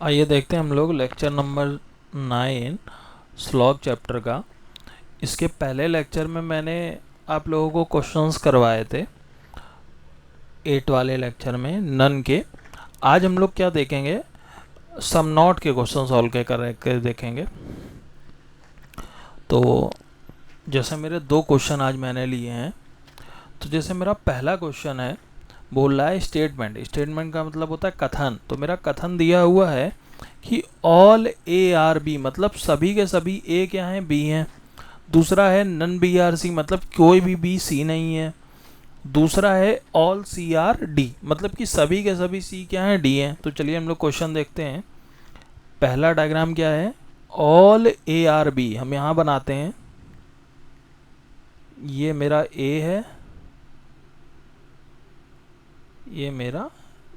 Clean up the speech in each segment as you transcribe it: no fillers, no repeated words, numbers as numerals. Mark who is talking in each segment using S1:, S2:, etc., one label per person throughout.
S1: आइए देखते हैं हम लोग लेक्चर नंबर 9 स्लॉग चैप्टर का। इसके पहले लेक्चर में मैंने आप लोगों को क्वेश्चंस करवाए थे 8 वाले लेक्चर में नन के। आज हम लोग क्या देखेंगे, सम नॉट के क्वेश्चन सॉल्व के देखेंगे। तो जैसे मेरे दो क्वेश्चन आज मैंने लिए हैं, तो जैसे मेरा पहला क्वेश्चन है, बोल रहा है स्टेटमेंट। स्टेटमेंट का मतलब होता है कथन। तो मेरा कथन दिया हुआ है कि ऑल ए आर बी, मतलब सभी के सभी ए क्या हैं, बी हैं। दूसरा है नन बी आर सी, मतलब कोई भी बी सी नहीं है। दूसरा है ऑल सी आर डी, मतलब कि सभी के सभी सी क्या हैं, डी हैं। तो चलिए हम लोग क्वेश्चन देखते हैं। पहला डायग्राम क्या है, ऑल ए आर बी हम यहाँ बनाते हैं। ये मेरा ए है, ये मेरा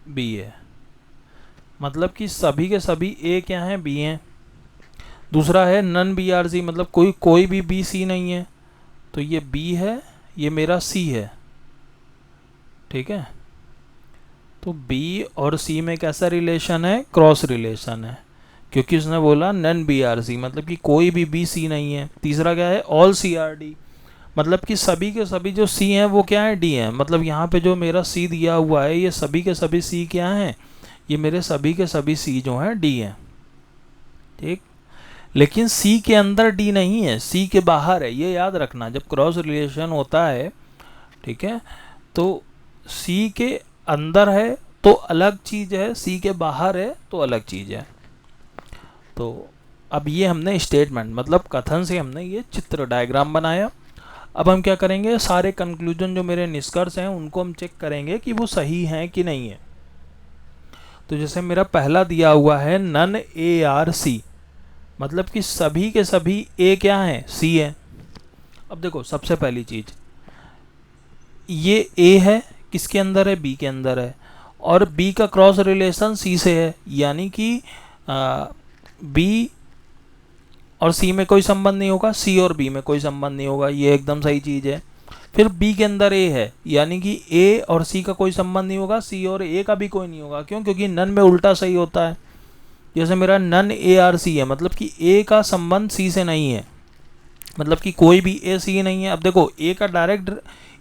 S1: बी है, मतलब कि सभी के सभी ए क्या हैं, बी हैं। दूसरा है नन बी आर सी, मतलब कोई भी बी सी नहीं है। तो ये बी है, ये मेरा सी है, ठीक है। तो बी और सी में कैसा रिलेशन है, क्रॉस रिलेशन है, क्योंकि उसने बोला नन बी आर सी, मतलब कि कोई भी बी सी नहीं है। तीसरा क्या है, ऑल सी आर डी, मतलब कि सभी के सभी जो सी हैं वो क्या है, डी हैं। मतलब यहाँ पे जो मेरा सी दिया हुआ है, ये सभी के सभी सी क्या हैं, ये मेरे सभी के सभी सी जो हैं डी हैं, ठीक। लेकिन सी के अंदर डी नहीं है, सी के बाहर है, ये याद रखना। जब क्रॉस रिलेशन होता है, ठीक है, तो सी के अंदर है तो अलग चीज़ है, सी के बाहर है तो अलग चीज़ है। तो अब ये हमने स्टेटमेंट मतलब कथन से हमने ये चित्र डायग्राम बनाया। अब हम क्या करेंगे, सारे कंक्लूजन जो मेरे निष्कर्ष हैं उनको हम चेक करेंगे कि वो सही हैं कि नहीं है। तो जैसे मेरा पहला दिया हुआ है नन ए आर सी, मतलब कि सभी के सभी ए क्या हैं, सी है। अब देखो सबसे पहली चीज, ये ए है, किसके अंदर है, बी के अंदर है, और बी का क्रॉस रिलेशन सी से है, यानी कि बी और सी में कोई संबंध नहीं होगा, सी और बी में कोई संबंध नहीं होगा, ये एकदम सही चीज़ है। फिर बी के अंदर ए है, यानी कि ए और सी का कोई संबंध नहीं होगा, सी और ए का भी कोई नहीं होगा। क्यों? क्योंकि नन में उल्टा सही होता है। जैसे मेरा नन ए आर सी है, मतलब कि ए का संबंध सी से नहीं है, मतलब कि कोई भी ए सी नहीं है। अब देखो ए का डायरेक्ट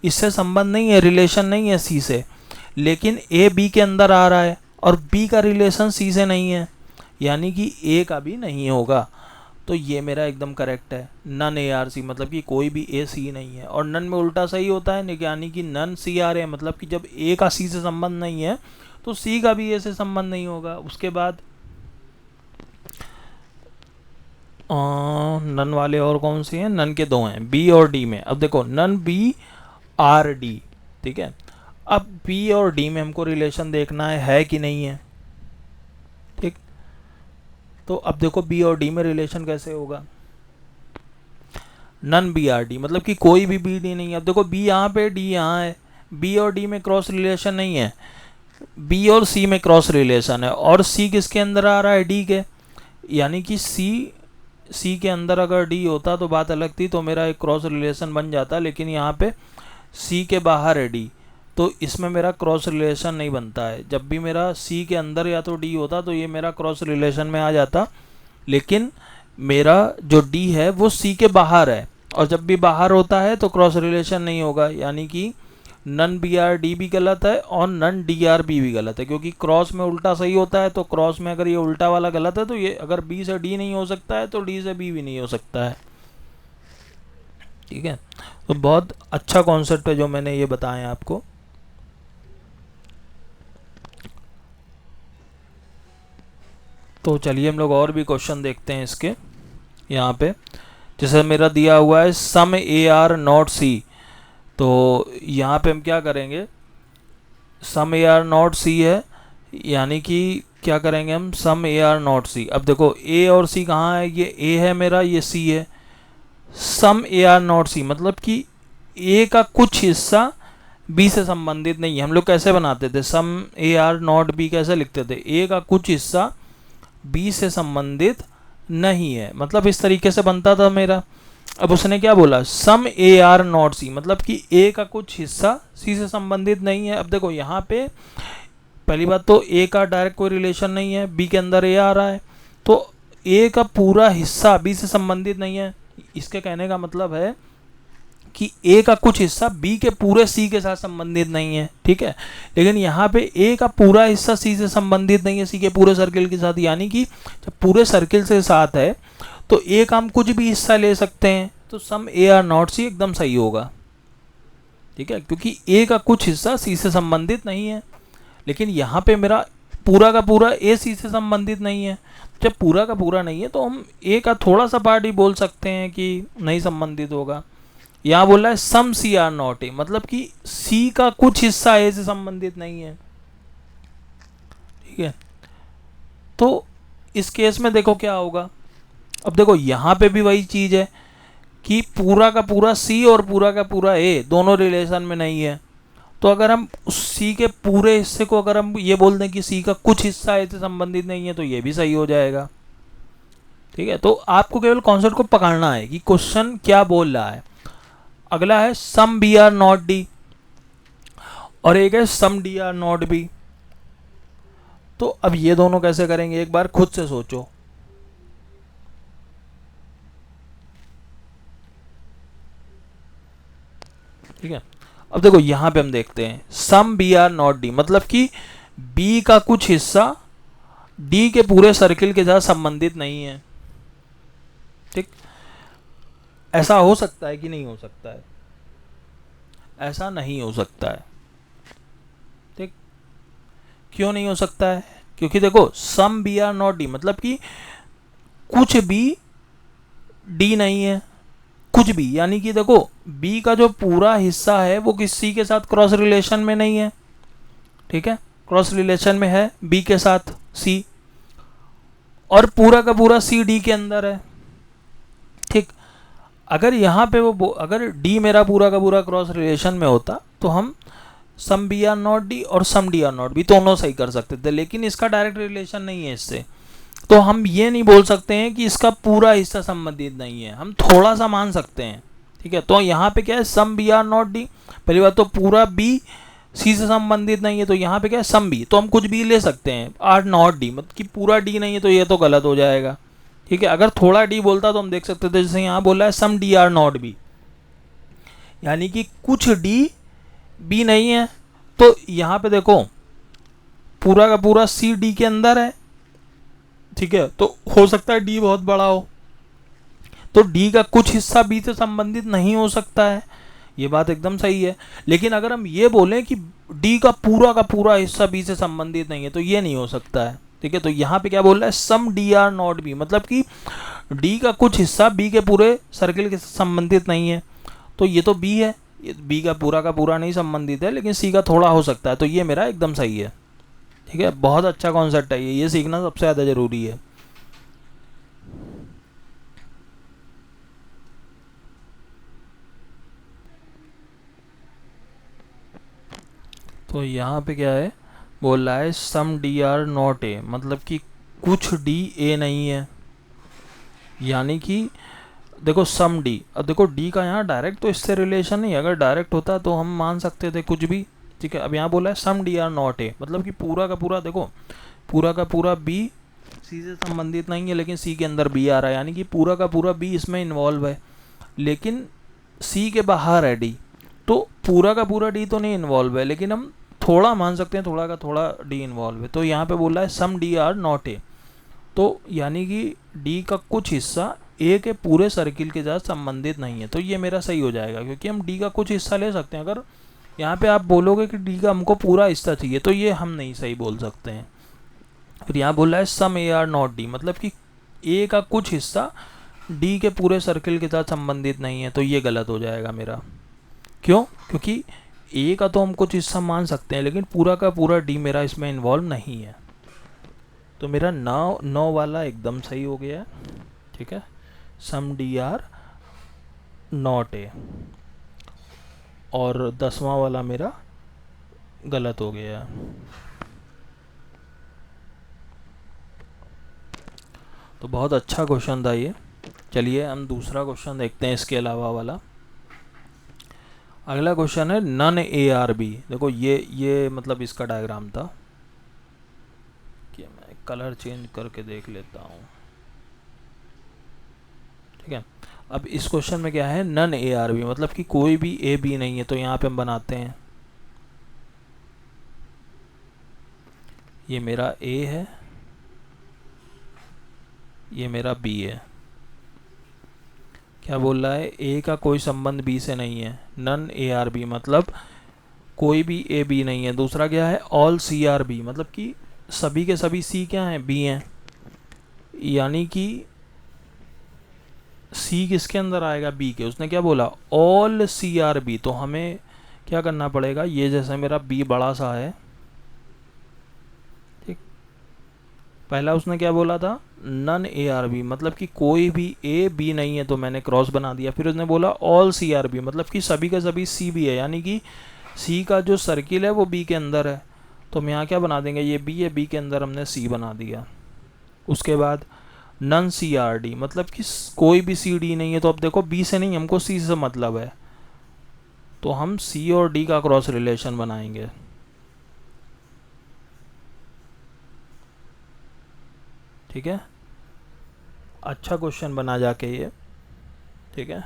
S1: इससे संबंध नहीं है, रिलेशन नहीं है सी से, लेकिन ए बी के अंदर आ रहा है और बी का रिलेशन सी से नहीं है, यानी कि ए का भी नहीं होगा। तो ये मेरा एकदम करेक्ट है, नन ए आर सी, मतलब कि कोई भी ए सी नहीं है। और नन में उल्टा सही होता है, यानी कि नन सी आर है, मतलब कि जब ए का सी से संबंध नहीं है तो सी का भी ए से संबंध नहीं होगा। उसके बाद नन वाले और कौन से हैं, नन के दो हैं, बी और डी में। अब देखो नन बी आर डी, ठीक है। अब बी और डी में हमको रिलेशन देखना है कि नहीं है, ठीक। तो अब देखो बी और डी में रिलेशन कैसे होगा, नन बी आर डी, मतलब कि कोई भी बी डी नहीं है। अब देखो बी यहाँ पे, डी यहाँ है, बी और डी में क्रॉस रिलेशन नहीं है, बी और सी में क्रॉस रिलेशन है, और सी किसके अंदर आ रहा है, डी के, यानी कि सी के अंदर अगर डी होता तो बात अलग थी, तो मेरा एक क्रॉस रिलेशन बन जाता। लेकिन यहाँ पे सी के बाहर है डी, तो इसमें मेरा क्रॉस रिलेशन नहीं बनता है। जब भी मेरा सी के अंदर या तो डी होता तो ये मेरा क्रॉस रिलेशन में आ जाता, लेकिन मेरा जो डी है वो सी के बाहर है, और जब भी बाहर होता है तो क्रॉस रिलेशन नहीं होगा, यानी कि नन बी आर डी भी गलत है और नन डी आर बी भी गलत है, क्योंकि क्रॉस में उल्टा सही होता है। तो क्रॉस में अगर ये उल्टा वाला गलत है तो ये अगर बी से डी नहीं हो सकता है तो डी से बी भी नहीं हो सकता है, ठीक है। तो बहुत अच्छा कॉन्सेप्ट है जो मैंने ये बताया आपको। तो चलिए हम लोग और भी क्वेश्चन देखते हैं इसके। यहाँ पे जैसे मेरा दिया हुआ है सम ए आर नॉट सी, तो यहाँ पे हम क्या करेंगे, सम ए आर नॉट सी है, यानी कि क्या करेंगे हम, सम ए आर नॉट सी। अब देखो ए और सी कहाँ है, ये ए है मेरा, ये सी है। सम ए आर नॉट सी, मतलब कि ए का कुछ हिस्सा बी से संबंधित नहीं है। हम लोग कैसे बनाते थे, सम ए आर नॉट बी कैसे लिखते थे, ए का कुछ हिस्सा बी से संबंधित नहीं है, मतलब इस तरीके से बनता था मेरा। अब उसने क्या बोला, सम ए आर नॉट सी, मतलब कि ए का कुछ हिस्सा सी से संबंधित नहीं है। अब देखो यहाँ पे पहली बात तो ए का डायरेक्ट कोई रिलेशन नहीं है, बी के अंदर ए आ रहा है, तो ए का पूरा हिस्सा बी से संबंधित नहीं है। इसके कहने का मतलब है कि ए का कुछ हिस्सा बी के पूरे सी के साथ संबंधित नहीं है, ठीक है। लेकिन यहाँ पे ए का पूरा हिस्सा सी से संबंधित नहीं है, सी के पूरे सर्किल के साथ, यानी कि जब पूरे सर्किल से साथ है तो ए का हम कुछ भी हिस्सा ले सकते हैं, तो सम ए आर नॉट सी एकदम सही होगा, ठीक है, क्योंकि ए का कुछ हिस्सा सी से संबंधित नहीं है। लेकिन यहाँ पे मेरा पूरा का पूरा ए सी से संबंधित नहीं है, जब पूरा का पूरा नहीं है तो हम ए का थोड़ा सा पार्ट ही बोल सकते हैं कि नहीं संबंधित होगा। यहाँ बोला है सम सी आर नॉट ए, मतलब कि सी का कुछ हिस्सा ए से संबंधित नहीं है, ठीक है। तो इस केस में देखो क्या होगा, अब देखो यहाँ पे भी वही चीज़ है कि पूरा का पूरा सी और पूरा का पूरा ए दोनों रिलेशन में नहीं है, तो अगर हम सी के पूरे हिस्से को अगर हम ये बोल दें कि सी का कुछ हिस्सा ए से संबंधित नहीं है तो ये भी सही हो जाएगा, ठीक है। तो आपको केवल कॉन्सेप्ट को पकड़ना है कि क्वेश्चन क्या बोल रहा है। अगला है some B are not D और एक है some D are not B. तो अब ये दोनों कैसे करेंगे, एक बार खुद से सोचो। ठीक है, अब देखो यहां पे हम देखते हैं some B are not D, मतलब कि बी का कुछ हिस्सा डी के पूरे सर्किल के साथ संबंधित नहीं है, ठीक। ऐसा हो सकता है कि नहीं हो सकता है, ऐसा नहीं हो सकता है, ठीक। क्यों नहीं हो सकता है, क्योंकि देखो some B are not D मतलब कि कुछ भी डी नहीं है, कुछ भी, यानी कि देखो बी का जो पूरा हिस्सा है वो किसी के साथ क्रॉस रिलेशन में नहीं है, ठीक है, क्रॉस रिलेशन में है बी के साथ सी, और पूरा का पूरा सी डी के अंदर है, ठीक। अगर यहाँ पे वो अगर डी मेरा पूरा का पूरा क्रॉस रिलेशन में होता तो हम some B are not D और some D are not B दोनों सही कर सकते थे, लेकिन इसका डायरेक्ट रिलेशन नहीं है इससे, तो हम ये नहीं बोल सकते हैं कि इसका पूरा हिस्सा संबंधित नहीं है, हम थोड़ा सा मान सकते हैं, ठीक है। तो यहाँ पे क्या है some B are not D, पहली बात तो पूरा बी सी से संबंधित नहीं है, तो यहाँ पे क्या है सम बी, तो हम कुछ भी ले सकते हैं, आर नॉट डी मतलब कि पूरा डी नहीं है, तो ये तो गलत हो जाएगा, ठीक है। अगर थोड़ा डी बोलता तो हम देख सकते थे, जैसे यहाँ बोला है some D are not B, यानी कि कुछ डी बी नहीं है, तो यहाँ पे देखो पूरा का पूरा सी डी के अंदर है, ठीक है, तो हो सकता है डी बहुत बड़ा हो, तो डी का कुछ हिस्सा बी से संबंधित नहीं हो सकता है, ये बात एकदम सही है। लेकिन अगर हम ये बोलें कि डी का पूरा हिस्सा बी से संबंधित नहीं है तो ये नहीं हो सकता है, ठीक है। तो यहाँ पे क्या बोल रहा है some D are not B, मतलब कि डी का कुछ हिस्सा बी के पूरे सर्किल के साथ संबंधित नहीं है, तो ये तो बी है, ये बी का पूरा नहीं संबंधित है, लेकिन सी का थोड़ा हो सकता है, तो ये मेरा एकदम सही है, ठीक है। बहुत अच्छा कॉन्सेप्ट है ये सीखना सबसे ज़्यादा ज़रूरी है। तो यहाँ पे क्या है बोल रहा है some D are not a, मतलब कि कुछ डी ए नहीं है, यानी कि देखो सम डी, अब देखो डी का यहाँ डायरेक्ट तो इससे रिलेशन नहीं है, अगर डायरेक्ट होता तो हम मान सकते थे कुछ भी, ठीक है। अब यहाँ बोला है some D are not a, मतलब कि पूरा का पूरा देखो पूरा का पूरा बी सी से संबंधित नहीं है, लेकिन सी के अंदर बी आ रहा है, यानी कि पूरा का पूरा बी इसमें इन्वॉल्व है, लेकिन सी के बाहर है डी, तो पूरा का पूरा डी तो नहीं इन्वॉल्व है, लेकिन हम थोड़ा मान सकते हैं थोड़ा का थोड़ा डी इन्वॉल्व है। तो यहाँ पे बोला है some D are not a, तो यानी कि डी का कुछ हिस्सा ए के पूरे सर्किल के साथ संबंधित नहीं है, तो ये मेरा सही हो जाएगा, क्योंकि हम डी का कुछ हिस्सा ले सकते हैं। अगर यहाँ पे आप बोलोगे कि डी का हमको पूरा हिस्सा चाहिए तो ये हम नहीं सही बोल सकते हैं। फिर यहाँ बोला है सम ए आर नॉट डी, मतलब कि ए का कुछ हिस्सा डी के पूरे सर्किल के साथ संबंधित नहीं है, तो ये गलत हो जाएगा मेरा। क्यों, क्योंकि ए का तो हम कुछ हिस्सा मान सकते हैं, लेकिन पूरा का पूरा डी मेरा इसमें इन्वॉल्व नहीं है, तो मेरा 9 वाला एकदम सही हो गया है, ठीक है। Some D are not a, और 10वां वाला मेरा गलत हो गया है। तो बहुत अच्छा क्वेश्चन था ये। चलिए हम दूसरा क्वेश्चन देखते हैं इसके अलावा वाला। अगला क्वेश्चन है नन ए आर बी। देखो ये मतलब इसका डायग्राम था, रुकिए मैं कलर चेंज करके देख लेता हूँ। ठीक है, अब इस क्वेश्चन में क्या है, नन ए आर बी, मतलब कि कोई भी ए बी नहीं है। तो यहाँ पे हम बनाते हैं, ये मेरा ए है, ये मेरा बी है। क्या बोल रहा है, ए का कोई संबंध बी से नहीं है, नन ए आर बी मतलब कोई भी ए बी नहीं है। दूसरा क्या है, ऑल सी आर बी, मतलब कि सभी के सभी सी क्या हैं, बी हैं। यानी कि सी किसके अंदर आएगा, बी के। उसने क्या बोला, ऑल सी आर बी। तो हमें क्या करना पड़ेगा, ये जैसे मेरा बी बड़ा सा है, ठीक, पहला उसने क्या बोला था, नन ए आर बी, मतलब कि कोई भी ए बी नहीं है, तो मैंने क्रॉस बना दिया। फिर उसने बोला ऑल सी आर बी, मतलब कि सभी का सभी सी बी है, यानी कि सी का जो सर्किल है वो बी के अंदर है। तो हम यहाँ क्या बना देंगे, ये बी है, बी के अंदर हमने सी बना दिया। उसके बाद नन सी आर डी, मतलब कि कोई भी सी डी नहीं है। तो अब देखो बी से नहीं, हमको सी से मतलब है, तो हम सी और डी का क्रॉस रिलेशन बनाएंगे। ठीक है, अच्छा क्वेश्चन बना जाके ये। ठीक है,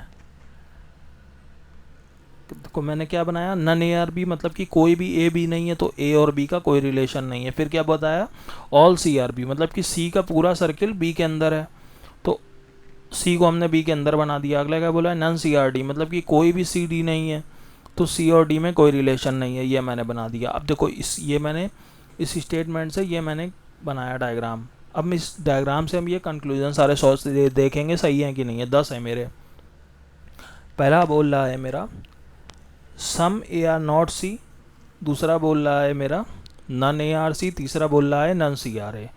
S1: को मैंने क्या बनाया, नन ए आर बी, मतलब कि कोई भी ए बी नहीं है, तो ए और बी का कोई रिलेशन नहीं है। फिर क्या बताया, ऑल सी आर बी, मतलब कि सी का पूरा सर्किल बी के अंदर है, तो सी को हमने बी के अंदर बना दिया। अगला क्या बोला है, नन सी आर डी, मतलब कि कोई भी सी डी नहीं है, तो सी और डी में कोई रिलेशन नहीं है, ये मैंने बना दिया। अब देखो ये मैंने इस स्टेटमेंट से ये मैंने बनाया डायग्राम। अब इस डायग्राम से हम ये कंक्लूजन सारे सॉल्व देखेंगे सही है कि नहीं है। 10 है मेरे। पहला बोल रहा है मेरा सम ए आर नॉट सी, दूसरा बोल रहा है मेरा नन ए आर सी, तीसरा बोल रहा है नन सी आर ए।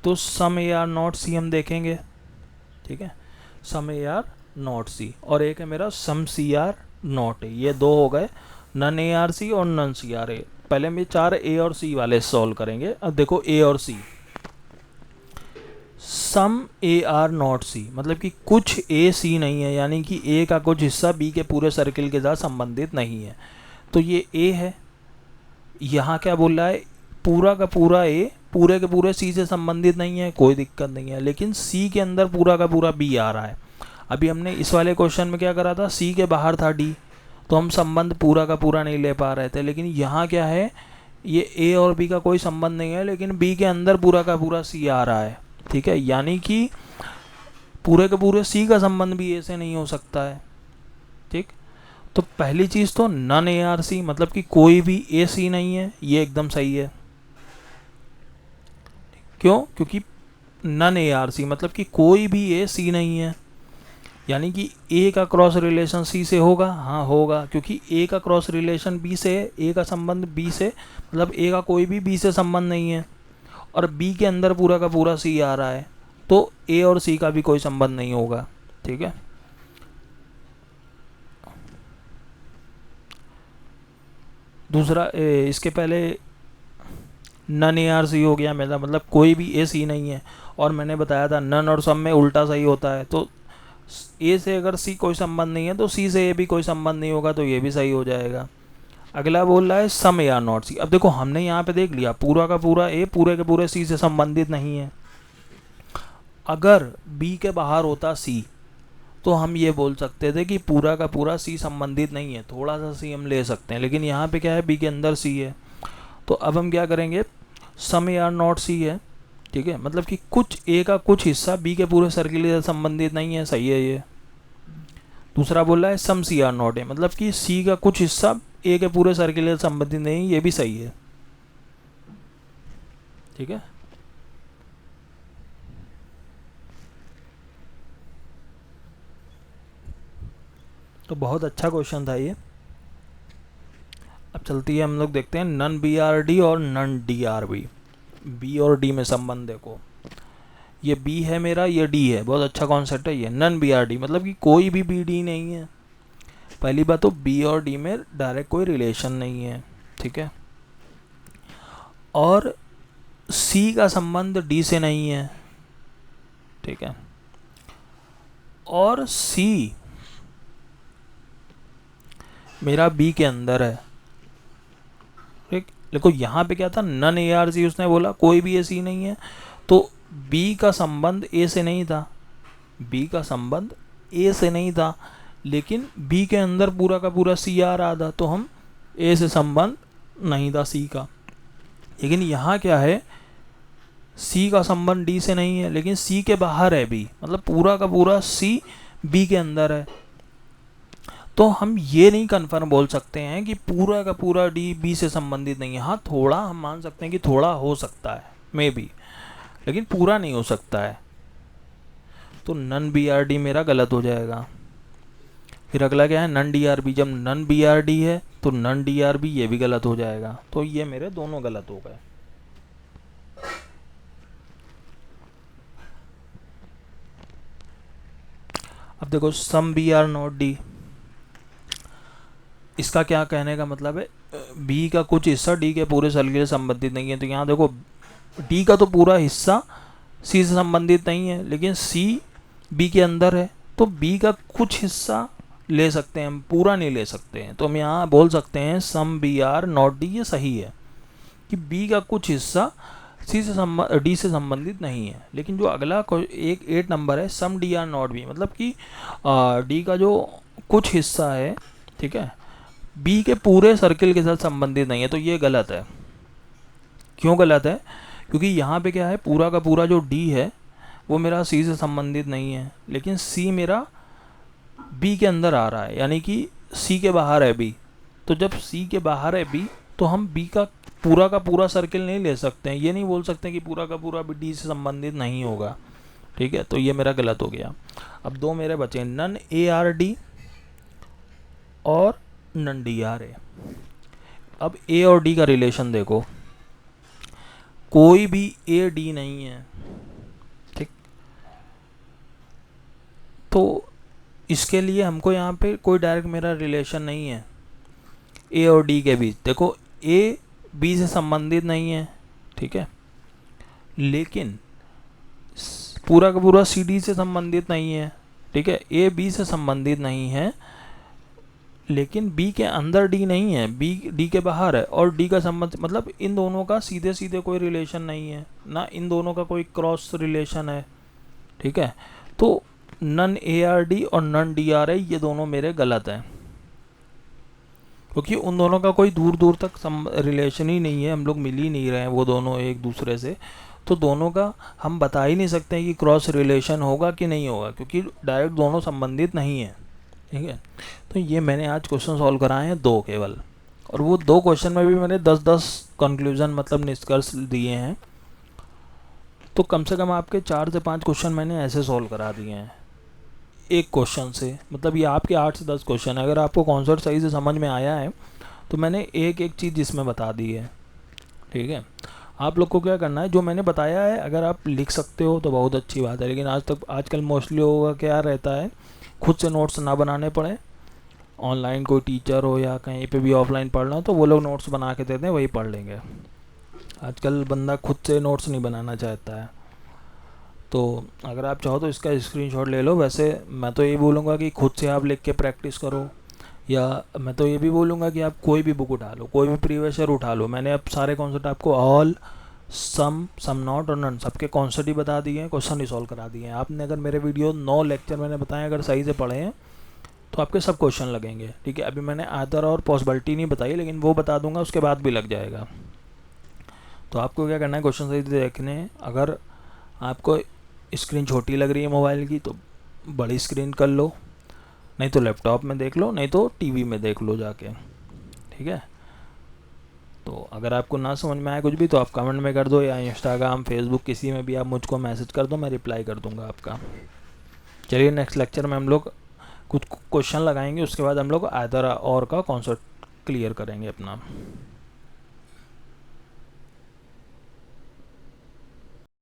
S1: तो सम ए आर नॉट सी हम देखेंगे। ठीक है, सम ए आर नॉट सी, और एक है मेरा सम सी आर नॉट ए। ये दो हो गए, नन ए आर सी और नन सी आर ए। पहले हम ये 4 ए और सी वाले सॉल्व करेंगे। अब देखो ए और सी, सम ए आर नॉट सी, मतलब कि कुछ ए सी नहीं है, यानी कि ए का कुछ हिस्सा बी के पूरे सर्किल के साथ संबंधित नहीं है। तो ये ए है। यहाँ क्या बोल रहा है, पूरा का पूरा ए पूरे के पूरे सी से संबंधित नहीं है, कोई दिक्कत नहीं है, लेकिन सी के अंदर पूरा का पूरा बी आ रहा है। अभी हमने इस वाले क्वेश्चन में क्या करा था, सी के बाहर था डी, तो हम संबंध पूरा का पूरा नहीं ले पा रहे थे। लेकिन यहाँ क्या है, ये ए और बी का कोई संबंध नहीं है, लेकिन बी के अंदर पूरा का पूरा सी आ रहा है। ठीक है, यानी कि पूरे के पूरे सी का संबंध भी ए से नहीं हो सकता है। ठीक, तो पहली चीज़ तो नन ए आर सी, मतलब कि कोई भी ए सी नहीं है, ये एकदम सही है। क्यों, क्योंकि नन ए आर सी मतलब कि कोई भी ए सी नहीं है, यानी कि ए का क्रॉस रिलेशन सी से होगा। हाँ होगा, क्योंकि ए का क्रॉस रिलेशन बी से, ए का संबंध बी से, मतलब ए का कोई भी बी से संबंध नहीं है, और बी के अंदर पूरा का पूरा सी आ रहा है, तो ए और सी का भी कोई संबंध नहीं होगा। ठीक है, दूसरा इसके पहले नन ए आर सी हो गया मेरा, मतलब कोई भी ए सी नहीं है, और मैंने बताया था नन और सम में उल्टा सही होता है। तो ए से अगर सी कोई संबंध नहीं है, तो सी से ए भी कोई संबंध नहीं होगा, तो ये भी सही हो जाएगा। अगला बोल रहा है सम ए आर नॉट सी। अब देखो हमने यहाँ पे देख लिया पूरा का पूरा ए पूरे के पूरे सी से संबंधित नहीं है। अगर बी के बाहर होता सी, तो हम ये बोल सकते थे कि पूरा का पूरा सी संबंधित नहीं है, थोड़ा सा सी हम ले सकते हैं। लेकिन यहाँ पे क्या है, बी के अंदर सी है, तो अब हम क्या करेंगे, सम ए आर नॉट सी है। ठीक है, मतलब कि कुछ ए का कुछ हिस्सा बी के पूरे सर्किल से संबंधित नहीं है, सही है ये। दूसरा बोल रहा है सम सी आर नॉट ए, मतलब कि सी का कुछ हिस्सा ए के पूरे सर्किल से संबंधित नहीं, ये भी सही है। ठीक है, तो बहुत अच्छा क्वेश्चन था ये। अब चलती है, हम लोग देखते हैं नन बी आर डी और none D are B. B और डी में संबंध देखो, ये बी है मेरा, ये डी है, बहुत अच्छा कॉन्सेप्ट है ये। नन बी आर डी मतलब कि कोई भी बी डी नहीं है। पहली बात तो बी और डी में डायरेक्ट कोई रिलेशन नहीं है। ठीक है, और सी का संबंध डी से नहीं है। ठीक है, और सी मेरा बी के अंदर है। ठीक, देखो यहाँ पे क्या था, नन ARC उसने बोला, कोई भी सी नहीं है, तो बी का संबंध ए से नहीं था, बी का संबंध ए से नहीं था, लेकिन बी के अंदर पूरा का पूरा सी आ रहा था, तो हम ए से संबंध नहीं था सी का। लेकिन यहाँ क्या है, सी का संबंध डी से नहीं है, लेकिन सी के बाहर है बी, मतलब पूरा का पूरा सी बी के अंदर है। तो हम ये नहीं कन्फर्म बोल सकते हैं कि पूरा का पूरा डी बी से संबंधित नहीं है। हाँ, थोड़ा हम मान सकते हैं कि थोड़ा हो सकता है, मे बी, लेकिन पूरा नहीं हो सकता है। तो नन BRD मेरा गलत हो जाएगा। फिर अगला क्या है, नन DRB। जब नन BRD है तो नन DRB ये भी गलत हो जाएगा। तो ये मेरे दोनों गलत हो गए। अब देखो सम BR नॉट D, इसका क्या कहने का मतलब है, बी का कुछ हिस्सा डी के पूरे सर्किल से संबंधित नहीं है। तो यहाँ देखो डी का तो पूरा हिस्सा सी से संबंधित नहीं है, लेकिन सी बी के अंदर है, तो बी का कुछ हिस्सा ले सकते हैं हम, पूरा नहीं ले सकते हैं। तो हम यहाँ बोल सकते हैं सम BR नॉट D, ये सही है कि बी का कुछ हिस्सा सी से डी से संबंधित नहीं है। लेकिन जो अगला एक 8 नंबर है, सम DR नॉट B, मतलब कि डी का जो कुछ हिस्सा है, ठीक है, बी के पूरे सर्किल के साथ संबंधित नहीं है। तो ये गलत है। क्यों गलत है? क्योंकि यहाँ पे क्या है, पूरा का पूरा जो डी है वो मेरा सी से संबंधित नहीं है, लेकिन सी मेरा बी के अंदर आ रहा है, यानी कि सी के बाहर है बी। तो जब सी के बाहर है बी, तो हम बी का पूरा सर्किल नहीं ले सकते हैं। ये नहीं बोल सकते कि पूरा का पूरा बी डी से संबंधित नहीं होगा, ठीक है। तो ये मेरा गलत हो गया। अब दो मेरे बचे, नन ARD और नन DRA। अब ए और डी का रिलेशन देखो, कोई भी AD नहीं है, ठीक। तो इसके लिए हमको यहाँ पे कोई डायरेक्ट मेरा रिलेशन नहीं है ए और डी के बीच। देखो ए बी से संबंधित नहीं है, ठीक है, लेकिन पूरा का पूरा सी डी से संबंधित नहीं है, ठीक है। ए बी से संबंधित नहीं है, लेकिन बी के अंदर डी नहीं है, बी डी के बाहर है, और डी का संबंध, मतलब इन दोनों का सीधे सीधे कोई रिलेशन नहीं है ना, इन दोनों का कोई क्रॉस रिलेशन है, ठीक है। तो नन ARD और नन DRA ये दोनों मेरे गलत हैं, क्योंकि उन दोनों का कोई दूर दूर तक रिलेशन ही नहीं है, हम लोग मिल ही नहीं रहे हैं वो दोनों एक दूसरे से। तो दोनों का हम बता ही नहीं सकते हैं कि क्रॉस रिलेशन होगा कि नहीं होगा, क्योंकि डायरेक्ट दोनों संबंधित नहीं है, ठीक है। तो ये मैंने आज क्वेश्चन सॉल्व कराए हैं 2 केवल, और वो 2 क्वेश्चन में भी मैंने 10-10 कंक्लूजन मतलब निष्कर्ष दिए हैं। तो कम से कम आपके 4 से 5 क्वेश्चन मैंने ऐसे सॉल्व करा दिए हैं एक क्वेश्चन से। मतलब ये आपके 8 से 10 क्वेश्चन है। अगर आपको कॉन्सेप्ट सही से समझ में आया है तो मैंने एक एक चीज़ इसमें बता दी है, ठीक है। आप लोग को क्या करना है, जो मैंने बताया है अगर आप लिख सकते हो तो बहुत अच्छी बात है, लेकिन आजकल मोस्टली लोगों का क्या रहता है, खुद से नोट्स ना बनाने पड़े, ऑनलाइन कोई टीचर हो या कहीं पे भी ऑफलाइन पढ़ना हो तो वो लोग नोट्स बना के देते हैं, वही पढ़ लेंगे। आजकल बंदा खुद से नोट्स नहीं बनाना चाहता है। तो अगर आप चाहो तो इसका स्क्रीनशॉट ले लो। वैसे मैं तो ये बोलूँगा कि खुद से आप लिख के प्रैक्टिस करो, या मैं तो ये भी बोलूँगा कि आप कोई भी बुक उठा लो, कोई भी प्रीवियस ईयर उठा लो। मैंने अब सारे कॉन्सेप्ट आपको ऑल, सम नॉट और नन सबके कॉन्सेप्ट ही बता दिए हैं, क्वेश्चन ही सॉल्व करा दिए हैं। आपने अगर मेरे वीडियो 9 लेक्चर मैंने बताए अगर सही से पढ़े हैं तो आपके सब क्वेश्चन लगेंगे, ठीक है। अभी मैंने आदर और पॉसिबिलिटी नहीं बताई, लेकिन वो बता दूंगा, उसके बाद भी लग जाएगा। तो आपको क्या करना है, क्वेश्चन सही से देखने हैं। अगर आपको स्क्रीन छोटी लग रही है मोबाइल की तो बड़ी स्क्रीन कर लो, नहीं तो लैपटॉप में देख लो, नहीं तो टीवी में देख लो जाके, ठीक है। तो अगर आपको ना समझ में आए कुछ भी तो आप कमेंट में कर दो, या इंस्टाग्राम, फेसबुक किसी में भी आप मुझको मैसेज कर दो, मैं रिप्लाई कर दूंगा आपका। चलिए नेक्स्ट लेक्चर में हम लोग कुछ क्वेश्चन लगाएंगे, उसके बाद हम लोग आइदर और का कॉन्सेप्ट क्लियर करेंगे अपना।